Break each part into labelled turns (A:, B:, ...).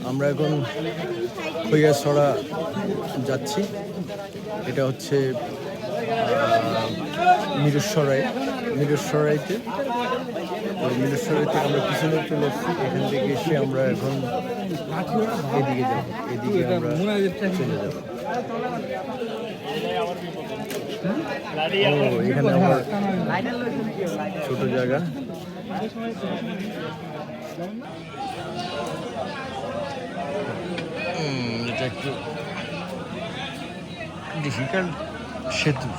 A: আমরা এখন খৈয়াছড়া যাচ্ছি। এটা হচ্ছে মিরসরাইতে আমরা পিছনে চলে এসেছি। এখান থেকে এসে আমরা এখন এদিকে যাব, এদিকে আমরা চলে যাব। এখানে আমার ছোট জায়গা। এটা একটু ডিফিকাল্ট সেতু।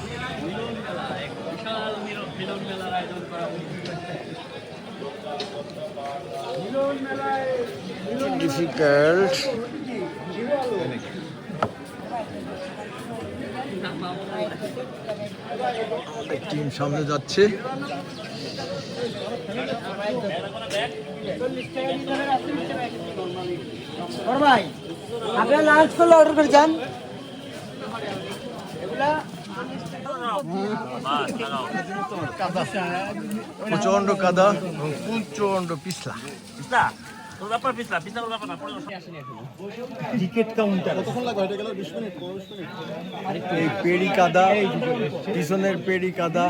A: ডিফিকাল্ট টিম সামনে যাচ্ছে।
B: ভাই আপনারা লাঞ্চ করলে অর্ডার করে যান।
A: প্রচন্ড কাদা এবং প্রচন্ড পিছলা। এই পেড়ি কাদা, পিছনের পেড়ি কাদা,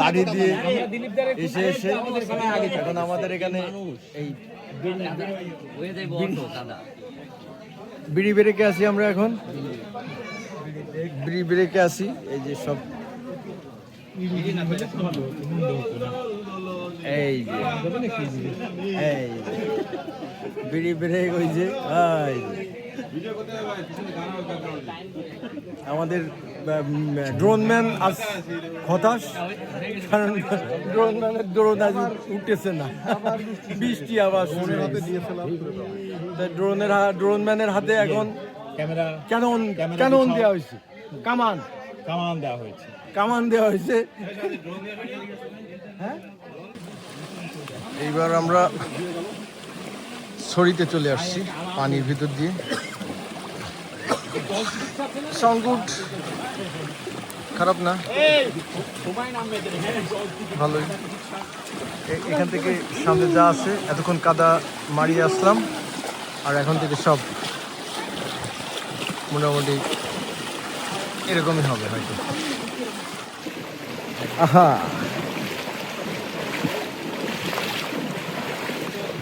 A: লাঠি দিয়ে এসে এখন আমাদের এখানে এই বিড়ি ব্রেকে আছি। আমরা এখন বিড়ি ব্রেকে আছি। এই যে সব এই যে বিড়ি ব্রেক, ওই যে আমাদের ড্রোন ম্যান আজ হতাশ, কারণ ড্রোন ম্যানের ড্রোন আজ উঠতেছে না, বৃষ্টি আবার ড্রোন ম্যানের হাতে এখন
C: ক্যামেরা
A: ক্যানন দেওয়া হয়েছে, কামান দেওয়া হয়েছে। এইবার আমরা ছড়িতে চলে আসছি পানির ভিতর দিয়ে। সাউন্ড গুড, খারাপ না, ভালোই। এখান থেকে সামনে যা আছে, এতক্ষণ কাদা মারিয়ে আসলাম, আর এখন থেকে সব মোটামুটি এরকমই হবে হয়তো। আহা,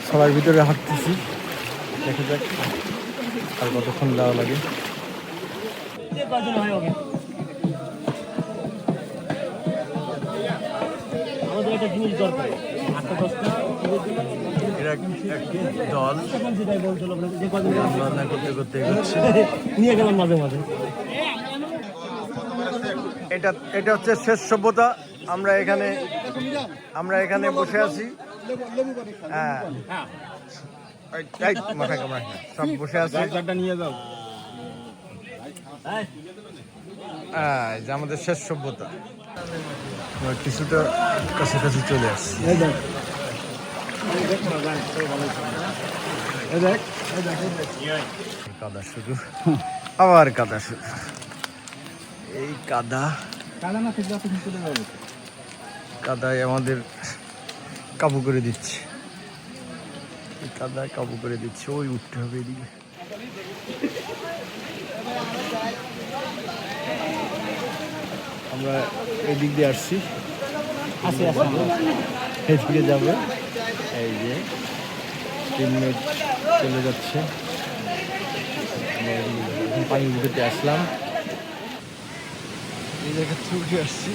A: সবার ভিতরে হাঁটতেছি, দেখা যাক আর কতক্ষণ দেওয়া লাগে।
B: আমাদের একটা জিনিস দরকার, 8-10টা
A: দল রান্না করতে করতে এগোচ্ছে।
B: নিয়ে গেলাম মাঝে মাঝে।
A: এটা হচ্ছে শেষ সভ্যতা। আমরা এখানে বসে আছি। হ্যাঁ, মাথা কামায় সব বসে আছে।
C: নিয়ে যাও।
A: যে আমাদের শেষ সভ্যতা। আমরা কিছুটা কাছাকাছি চলে আসছি। কাদা শুরু, আবার কাদা শুরু। এই কাদায় আমাদের কাবু করে দিচ্ছে, কাদায় কাবু করে দিচ্ছে। ওই উঠতে হবে এদিকে। আমরা এদিক দিয়ে আসছি, এদিকে যাবো। এই যে 3 মিনিট চলে যাচ্ছে, পানির ভিতরে আসলাম। এই জায়গা থেকে উঠে আসছি,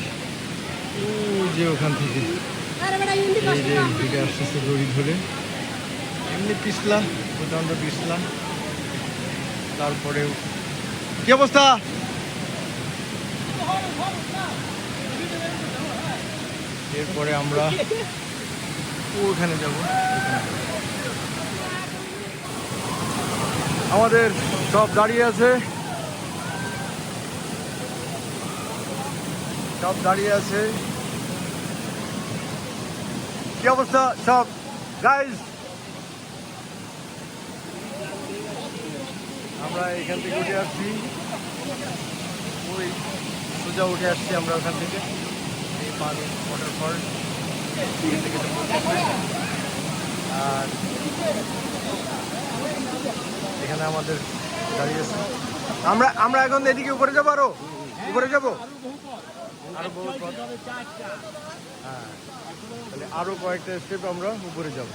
A: ওই যে ওখান থেকে এই যে দিকে আসতেছে দড়ি ধরে। এমনি পিছলাম, প্রচন্ড পিছলাম। তারপরেও কি অবস্থা? এরপরে আমরা ওখানে যাব। আমাদের সব দাঁড়িয়ে আছে, কি অবস্থা সব গাইজ? আমরা এখান থেকে উঠে আসছি, ওই সোজা উঠে আসছি আমরা ওখান থেকে। এই পানি ওয়াটারফল আর এখানে আমাদের গাড়ি আছে। আমরা এখন এদিকে উপরে যাবো, আরো উপরে যাবো, আরো বহু পথ। হ্যাঁ, তাহলে আরো কয়েকটা স্টেপ আমরা উপরে যাবো।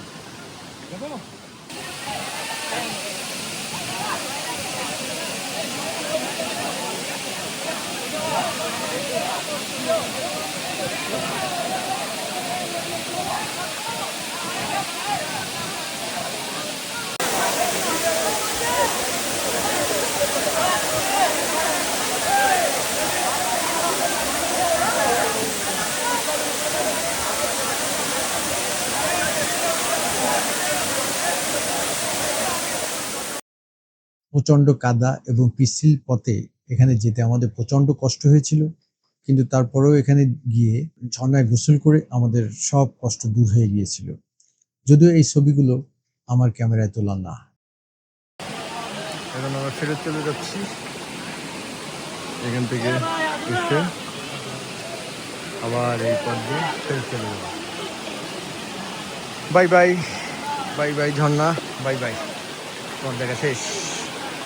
C: প্রচণ্ড কাদা এবং পিচ্ছিল পথে এখানে যেতে আমাদের প্রচণ্ড কষ্ট হয়েছিল, কিন্তু তারপরেও এখানে গিয়ে ঝর্ণায় গোসল করে আমাদের সব কষ্ট দূর হয়ে গিয়েছিল। যদিও এই ছবিগুলো আমার ক্যামেরায় তোলা না।
A: এখন আমরা ফেরত চলে যাচ্ছি এখান থেকে এসে, আবার এই পথ দিয়ে ফেরত চলে যাবো। বাই বাই, বাই বাই ঝর্ণা, বাই বাই, তোমার দেখা শেষ।